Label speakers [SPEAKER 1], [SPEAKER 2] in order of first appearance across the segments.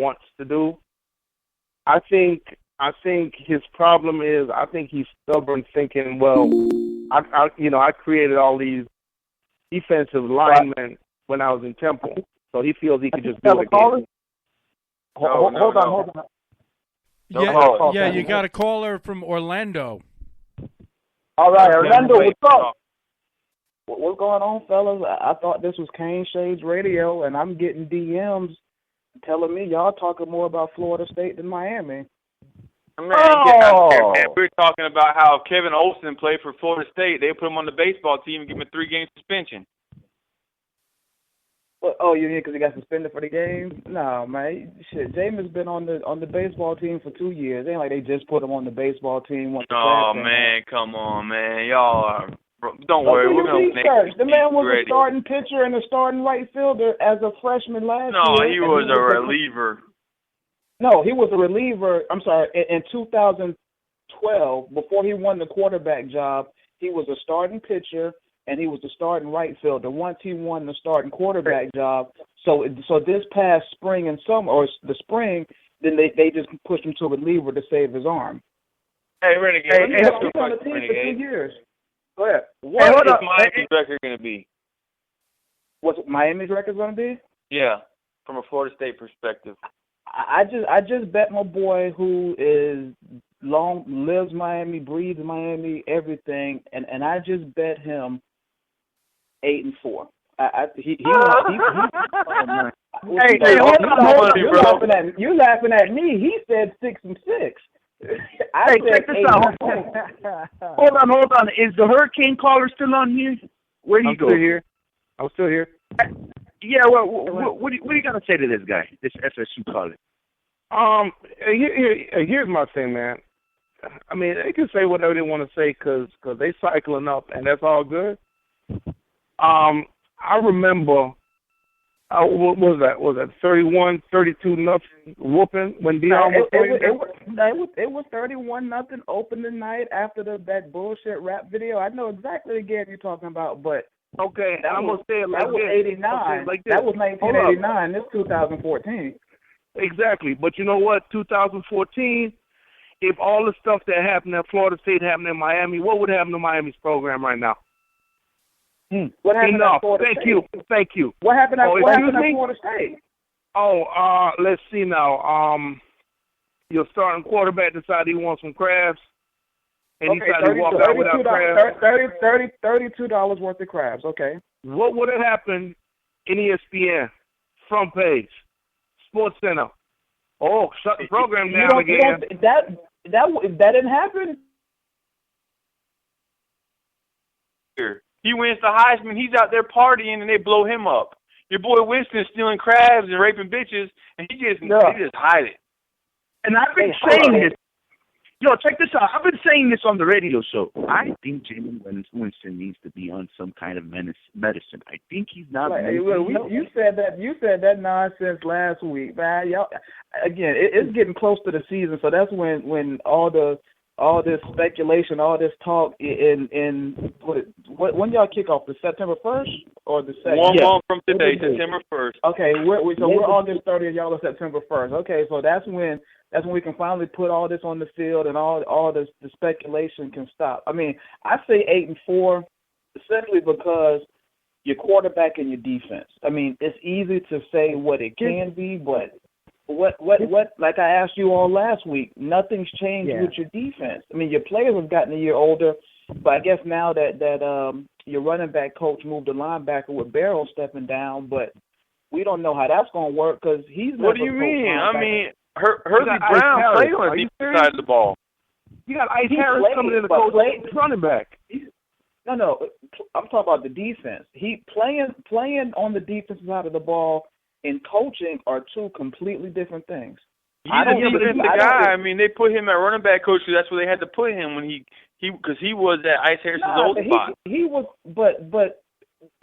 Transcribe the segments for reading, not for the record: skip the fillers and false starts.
[SPEAKER 1] wants to do. I think his problem is I think he's stubborn, thinking, well, I created all these defensive linemen when I was in Temple, so he feels he can just do it again.
[SPEAKER 2] Hold on.
[SPEAKER 3] Yeah, you got a caller from Orlando.
[SPEAKER 2] All right, Orlando, what's up? What's going on, fellas? I thought this was Kane Shades Radio, and I'm getting DMs telling me y'all talking more about Florida State than Miami.
[SPEAKER 4] Man, get out there, man. We're talking about how if Kevin Olsen played for Florida State, they put him on the baseball team and give him a 3-game suspension.
[SPEAKER 2] Oh, you mean because he got suspended for the game? No, man. Shit, Jameis been on the baseball team for 2 years. It ain't like they just put him on the baseball team.
[SPEAKER 4] Oh, man, come on, man. Y'all are... Don't worry, we're going to make
[SPEAKER 2] it. The man was a starting pitcher and a starting right fielder as a freshman last year.
[SPEAKER 4] No, he was a reliever.
[SPEAKER 2] No, he was a reliever. I'm sorry. In 2012, before he won the quarterback job, he was a starting pitcher and he was the starting right fielder. Once he won the starting quarterback job, so this past spring and summer, or the spring, then they just pushed him to a reliever to save his arm.
[SPEAKER 4] Hey, Renegade.
[SPEAKER 2] He's on the team for 2 years. Go ahead.
[SPEAKER 4] What is Miami's record going to be?
[SPEAKER 2] What's Miami's record going to be?
[SPEAKER 4] Yeah, from a Florida State perspective.
[SPEAKER 2] I just bet my boy who lives Miami, breathes Miami, everything, and I just bet him 8-4. Hey, hold on. You laughing at me? He said 6-6.
[SPEAKER 5] Check this out. Hold on. Is the Hurricane caller still on here? Where'd he go?
[SPEAKER 1] I'm still here.
[SPEAKER 5] Yeah, well, what do you got to say to this guy, this FSU caller?
[SPEAKER 1] Here's my thing, man. I mean, they can say whatever they want to say because they cycling up, and that's all good. I remember, what was that? Was that 31-32 whooping when Deion was playing?
[SPEAKER 2] It was 31-0 opening night after that bullshit rap video. I know exactly the game you're talking about, but
[SPEAKER 1] okay, I'm gonna say it like
[SPEAKER 2] that was 89.
[SPEAKER 1] Okay, like
[SPEAKER 2] that was 1989. This 2014.
[SPEAKER 1] Exactly, but you know what? 2014. If all the stuff that happened at Florida State happened in Miami, what would happen to Miami's program right now?
[SPEAKER 2] What happened at Florida State?
[SPEAKER 1] Thank you.
[SPEAKER 2] What happened at Florida State?
[SPEAKER 1] Let's see now. Your starting quarterback decided he wants some crabs, and he decided to walk out without crabs.
[SPEAKER 2] $32 worth of crabs. Okay.
[SPEAKER 1] What would have happened in ESPN front page, Sports Center? Oh, shut the program down again.
[SPEAKER 2] That didn't happen.
[SPEAKER 4] He wins the Heisman. He's out there partying, and they blow him up. Your boy Winston's stealing crabs and raping bitches, and he just hide it.
[SPEAKER 5] And I've been saying this. Yo, check this out. I've been saying this on the radio show. I think Jameis Winston needs to be on some kind of medicine. I think he's not.
[SPEAKER 2] You said that nonsense last week, man. Y'all, again, it's getting close to the season, so that's when all this speculation, all this talk when y'all kick off, the September 1st or the 2nd?
[SPEAKER 4] 1 month from today, September 1st.
[SPEAKER 2] Okay, we're August 30th, y'all are September 1st. Okay, so that's when we can finally put all this on the field and all the speculation can stop. I mean, I say 8-4 simply because your quarterback and your defense. I mean, it's easy to say what it can be, but what like I asked you all last week, nothing's changed with your defense. I mean, your players have gotten a year older, but I guess now that your running back coach moved the linebacker with Barrow stepping down, but we don't know how that's going to work because he's never.
[SPEAKER 4] What do you mean? I mean, Herbie Brown played on the defensive side of the ball.
[SPEAKER 1] You got Ice Harris coming in the coach running back.
[SPEAKER 2] No, I'm talking about the defense. He playing on the defensive side of the ball and coaching are two completely different things.
[SPEAKER 4] He's a defensive guy. I mean, they put him at running back coach, so that's where they had to put him because he was at Ice Harris's old spot.
[SPEAKER 2] He was, but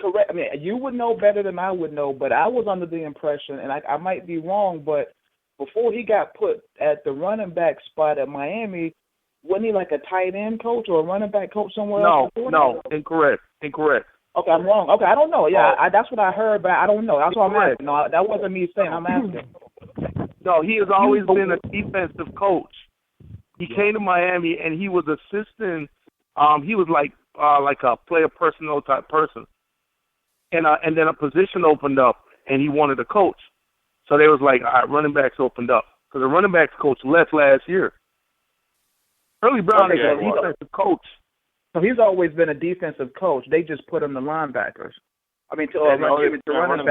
[SPEAKER 2] correct. I mean, you would know better than I would know, but I was under the impression, and I might be wrong, but before he got put at the running back spot at Miami, wasn't he like a tight end coach or a running back coach somewhere else?
[SPEAKER 1] No, incorrect.
[SPEAKER 2] Okay, I'm wrong. Okay, I don't know. Yeah, that's what I heard, but I don't know. That's what I'm asking. No, that wasn't me saying. I'm asking.
[SPEAKER 1] No, he has always been a defensive coach. He came to Miami and he was assistant. He was like a player personnel type person, and then a position opened up and he wanted a coach. So they was like, all right, running backs opened up. So the running backs coach left last year. Early Brown is a defensive coach.
[SPEAKER 2] So he's always been a defensive coach. They just put him to linebackers. I mean, to running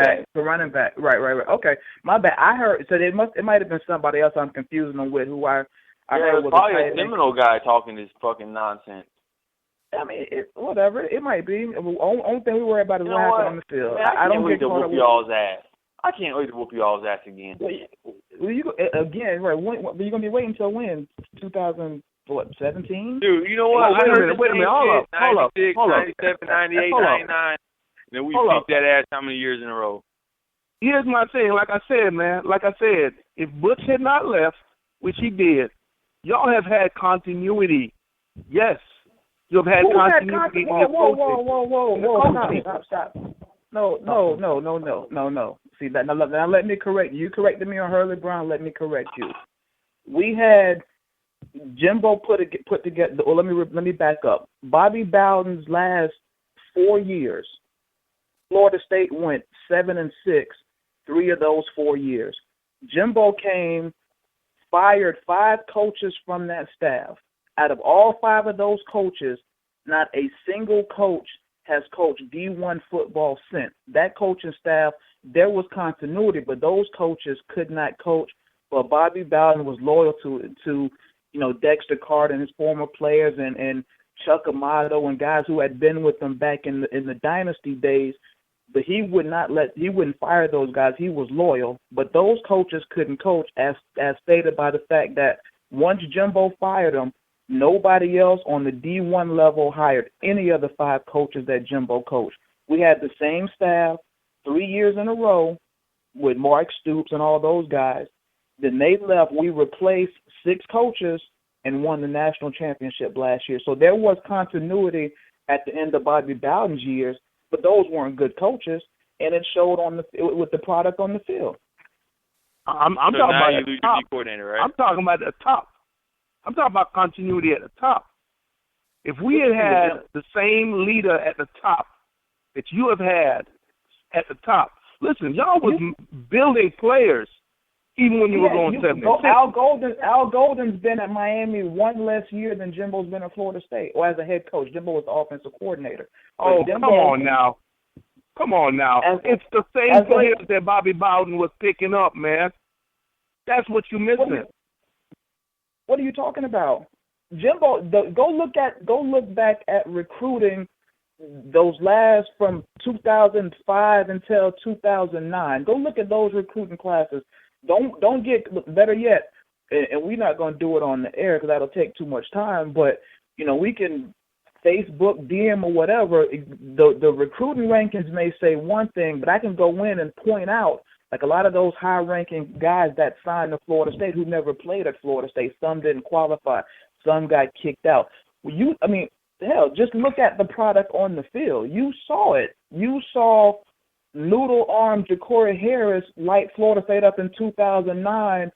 [SPEAKER 2] back. Right. Okay, my bad. I heard. So it might have been somebody else. I'm confusing them with who I heard was
[SPEAKER 4] probably a Seminole guy talking this fucking nonsense.
[SPEAKER 2] I mean, whatever. It might be. Only thing we worry about is what happened on the field.
[SPEAKER 4] Man, I don't get to whoop y'all's ass. I can't wait to whoop y'all's ass again.
[SPEAKER 2] Well, again, right? You're gonna be waiting until when? 2017?
[SPEAKER 4] Dude, you know what?
[SPEAKER 1] Wait a minute. Hold up.
[SPEAKER 4] 96, 97, 98, 99. Then we beat that ass how many years in a row?
[SPEAKER 1] Here's my thing. Like I said, if Butch had not left, which he did, y'all have had continuity. Yes. You've had continuity.
[SPEAKER 2] Whoa. Stop. No. See, now let me correct you. You corrected me on Hurley Brown. Let me correct you. We had Jimbo put together. Well, let me back up. Bobby Bowden's last 4 years, Florida State went 7-6, 3 of those 4 years. Jimbo came, fired 5 coaches from that staff. Out of all 5 of those coaches, not a single coach has coached D1 football since. That coaching staff, there was continuity, but those coaches could not coach. But Bobby Bowden was loyal to Dexter Carter and his former players and Chuck Amato and guys who had been with them back in the dynasty days. But he wouldn't fire those guys. He was loyal. But those coaches couldn't coach, as stated by the fact that once Jimbo fired them, nobody else on the D1 level hired any of the 5 coaches that Jimbo coached. We had the same staff 3 years in a row with Mark Stoops and all those guys. Then they left. We replaced 6 coaches and won the national championship last year. So there was continuity at the end of Bobby Bowden's years, but those weren't good coaches, and it showed with the product on the field.
[SPEAKER 1] I'm talking about the top.
[SPEAKER 4] Coordinator, right?
[SPEAKER 1] I'm talking about the top. I'm talking about continuity at the top. If we had the same leader at the top that you have had at the top, listen, y'all was building players even when you were going 76.
[SPEAKER 2] Al Golden's been at Miami 1 less year than Jimbo's been at Florida State, or as a head coach. Jimbo was the offensive coordinator.
[SPEAKER 1] Oh, come on now. It's the same players that Bobby Bowden was picking up, man. That's what you're missing.
[SPEAKER 2] What are you talking about? Jimbo, go look back at recruiting those last from 2005 until 2009. Go look at those recruiting classes. Don't get better yet, and we're not going to do it on the air because that'll take too much time. But we can Facebook, DM, or whatever. The recruiting rankings may say one thing, but I can go in and point out like a lot of those high-ranking guys that signed to Florida State who never played at Florida State. Some didn't qualify. Some got kicked out. Hell, just look at the product on the field. You saw it. You saw noodle-armed Ja'Cory Harris light Florida State up in 2009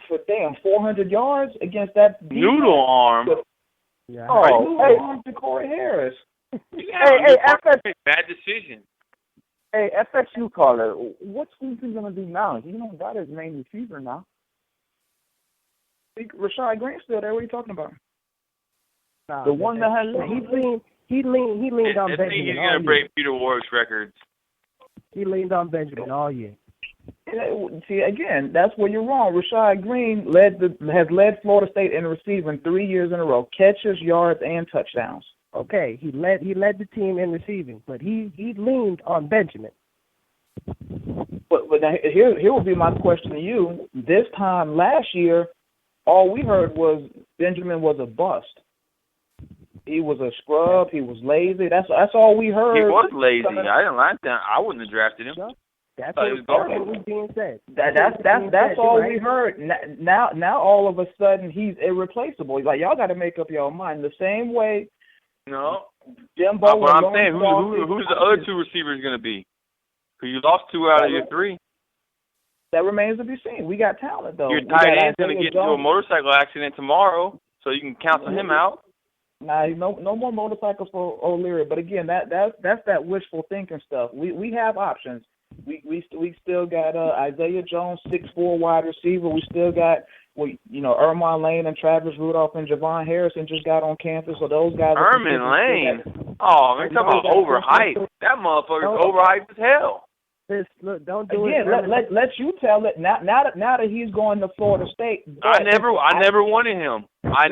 [SPEAKER 2] for 400 yards against that defense.
[SPEAKER 4] Noodle-arm?
[SPEAKER 2] Yeah. Noodle-armed Ja'Cory Harris.
[SPEAKER 4] Bad decision.
[SPEAKER 5] Hey, FSU caller, what's he going to do now? He don't got his main receiver now.
[SPEAKER 2] Rashad Grant's still there. What are you talking about?
[SPEAKER 5] Nah, the one that has
[SPEAKER 6] he leaned on Benjamin.
[SPEAKER 4] He's going to break Peter Warwick's records.
[SPEAKER 6] He leaned on Benjamin all year.
[SPEAKER 2] See, again, that's where you're wrong. Rashad Green has led Florida State in receiving 3 years in a row, catches, yards, and touchdowns.
[SPEAKER 6] Okay, he led the team in receiving, but he leaned on Benjamin.
[SPEAKER 2] But now, here will be my question to you. This time last year, all we heard was Benjamin was a bust. He was a scrub. He was lazy. That's all we heard.
[SPEAKER 4] He was lazy. I didn't like that. I wouldn't have drafted him.
[SPEAKER 6] That's what was being said.
[SPEAKER 2] That's all we heard. Now all of a sudden he's irreplaceable. He's like, y'all got to make up your mind. The same way.
[SPEAKER 4] No.
[SPEAKER 2] Jimbo.
[SPEAKER 4] But I'm saying, who's the other 2 receivers going to be? Because you lost 2 out of your 3.
[SPEAKER 2] That remains to be seen. We got talent, though.
[SPEAKER 4] Your tight end's going to get into a motorcycle accident tomorrow, so you can cancel him out.
[SPEAKER 2] Nah, no more motorcycles for O'Leary. But again, that's that wishful thinking stuff. We have options. We still got Isaiah Jones, 6'4" wide receiver. We still got Ermon Lane and Travis Rudolph and Javon Harrison just got on campus. So those guys.
[SPEAKER 4] Ermon Lane. Oh, man, talking about overhyped. That motherfucker's overhyped as hell.
[SPEAKER 6] Look, don't do
[SPEAKER 2] it. Let you tell it. Now that he's going to Florida State.
[SPEAKER 4] I never wanted him. I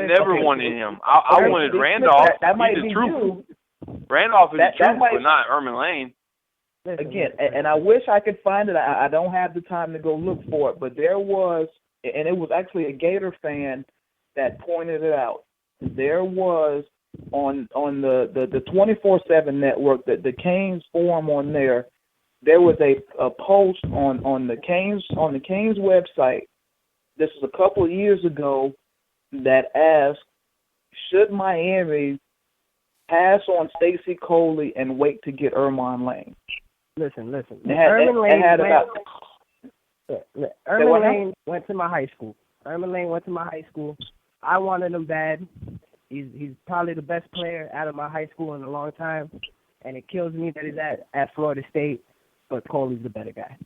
[SPEAKER 4] wanted Randolph.
[SPEAKER 2] That might
[SPEAKER 4] He's
[SPEAKER 2] be
[SPEAKER 4] the truth.
[SPEAKER 2] you.
[SPEAKER 4] Randolph is the truth, but not Ermon Lane.
[SPEAKER 2] Again, and I wish I could find it. I don't have the time to go look for it, but there was, and it was actually a Gator fan that pointed it out. There was on the 24/7 network, the Canes forum on there. There was a post on the Canes website. This was a couple of years ago that asked, should Miami pass on Stacy Coley and wait to get Ermon Lane?
[SPEAKER 6] Listen.
[SPEAKER 2] Ermon
[SPEAKER 6] Lane went to my high school. Ermon Lane went to my high school. I wanted him bad. He's probably the best player out of my high school in a long time, and it kills me that he's at Florida State. But Coley's the better guy.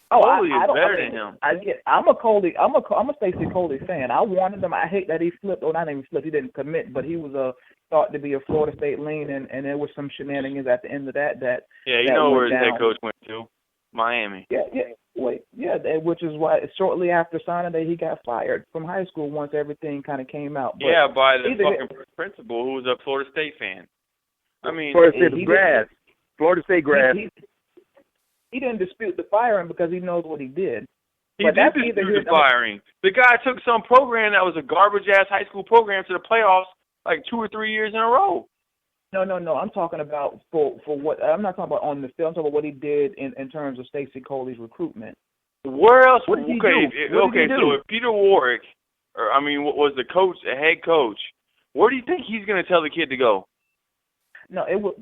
[SPEAKER 4] Coley is better than him.
[SPEAKER 2] I'm a Stacy Coley fan. I wanted him. I hate that he flipped. Oh, not even flipped. He didn't commit, but he was thought to be a Florida State lean, and there was some shenanigans at the end of that.
[SPEAKER 4] Yeah, you know where his head coach went to, Miami.
[SPEAKER 2] Which is why shortly after signing day he got fired from high school once everything kind of came out. But
[SPEAKER 4] by the fucking principal who was a Florida State fan. I mean,
[SPEAKER 1] Florida State grass.
[SPEAKER 2] He didn't dispute the firing because he knows what he did.
[SPEAKER 4] He did dispute the firing. The guy took some program that was a garbage-ass high school program to the playoffs like 2 or 3 years in a row.
[SPEAKER 2] No. I'm talking about for what. I'm not talking about on the field. I'm talking about what he did in terms of Stacy Coley's recruitment.
[SPEAKER 4] Where else?
[SPEAKER 2] What did he do?
[SPEAKER 4] So if Peter Warwick, what was the coach, the head coach, where do you think he's going to tell the kid to go?
[SPEAKER 2] No, it was.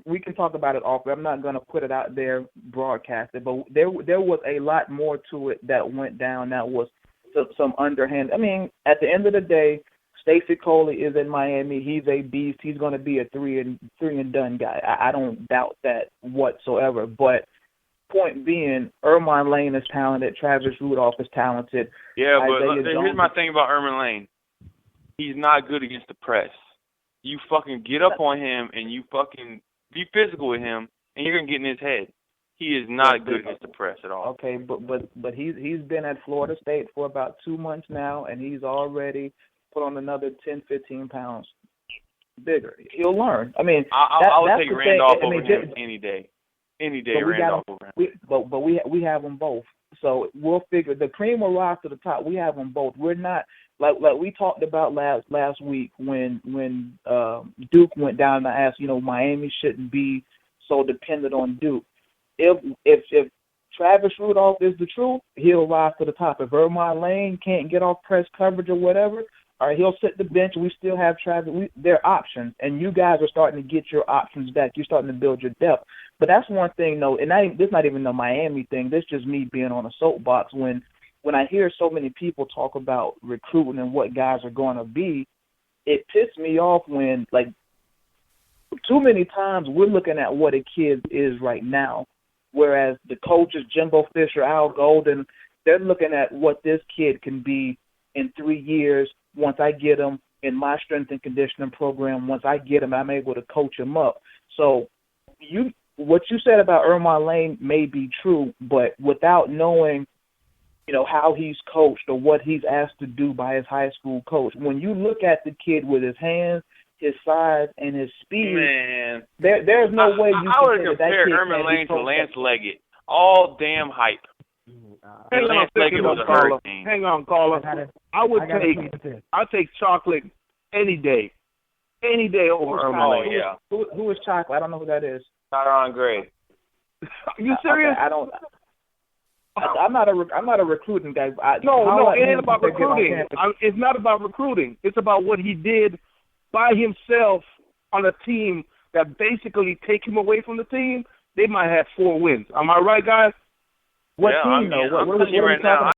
[SPEAKER 2] We can talk about it off. I'm not going to put it out there, broadcast it. But there was a lot more to it that went down. That was some underhand. I mean, at the end of the day, Stacy Coley is in Miami. He's a beast. He's going to be a three and done guy. I don't doubt that whatsoever. But point being, Ermon Lane is talented. Travis Rudolph is talented.
[SPEAKER 4] Yeah, but here's my thing about Ermon Lane. He's not good against the press. You fucking get up on him and you fucking be physical with him, and you're gonna get in his head. He is not good against the press at all.
[SPEAKER 2] Okay, but he's been at Florida State for about 2 months now, and he's already put on another 10, 15 pounds bigger. He'll learn. I mean,
[SPEAKER 4] I would take Randolph over him any day. Any day, Randolph over him.
[SPEAKER 2] But we have them both. So we'll figure the cream will rise to the top. We have them both. We're not like we talked about last week when Duke went down and I asked, Miami shouldn't be so dependent on Duke. If Travis Rudolph is the truth, he'll rise to the top. If Ermon Lane can't get off press coverage or whatever, all right, he'll sit the bench. We still have Travis. They're options, and you guys are starting to get your options back. You're starting to build your depth. But that's one thing, though, and this is not even the Miami thing. This is just me being on a soapbox. When I hear so many people talk about recruiting and what guys are going to be, it pisses me off when, like, too many times we're looking at what a kid is right now, whereas the coaches, Jimbo Fisher, Al Golden, they're looking at what this kid can be in 3 years once I get him in my strength and conditioning program. Once I get him, I'm able to coach him up. So what you said about Ermon Lane may be true, but without knowing, how he's coached or what he's asked to do by his high school coach, when you look at the kid with his hands, his size, and his speed,
[SPEAKER 4] man,
[SPEAKER 2] there's no way you
[SPEAKER 4] I would
[SPEAKER 2] can
[SPEAKER 4] compare Ermon Lane to Lance Leggett. All damn hype. Lance Leggett was a hurricane.
[SPEAKER 1] Hang on, caller. I'll take Chocolate any day. Any day over Ermon Lane.
[SPEAKER 4] Yeah.
[SPEAKER 2] Who is Chocolate? I don't know who that is.
[SPEAKER 4] Tyron Gray.
[SPEAKER 1] Are you serious?
[SPEAKER 2] I don't. I'm not a recruiting guy.
[SPEAKER 1] No, it ain't about recruiting. It's not about recruiting. It's about what he did by himself on a team that basically take him away from the team. They might have 4 wins. Am I right, guys?
[SPEAKER 2] What team, though? What are we talking about?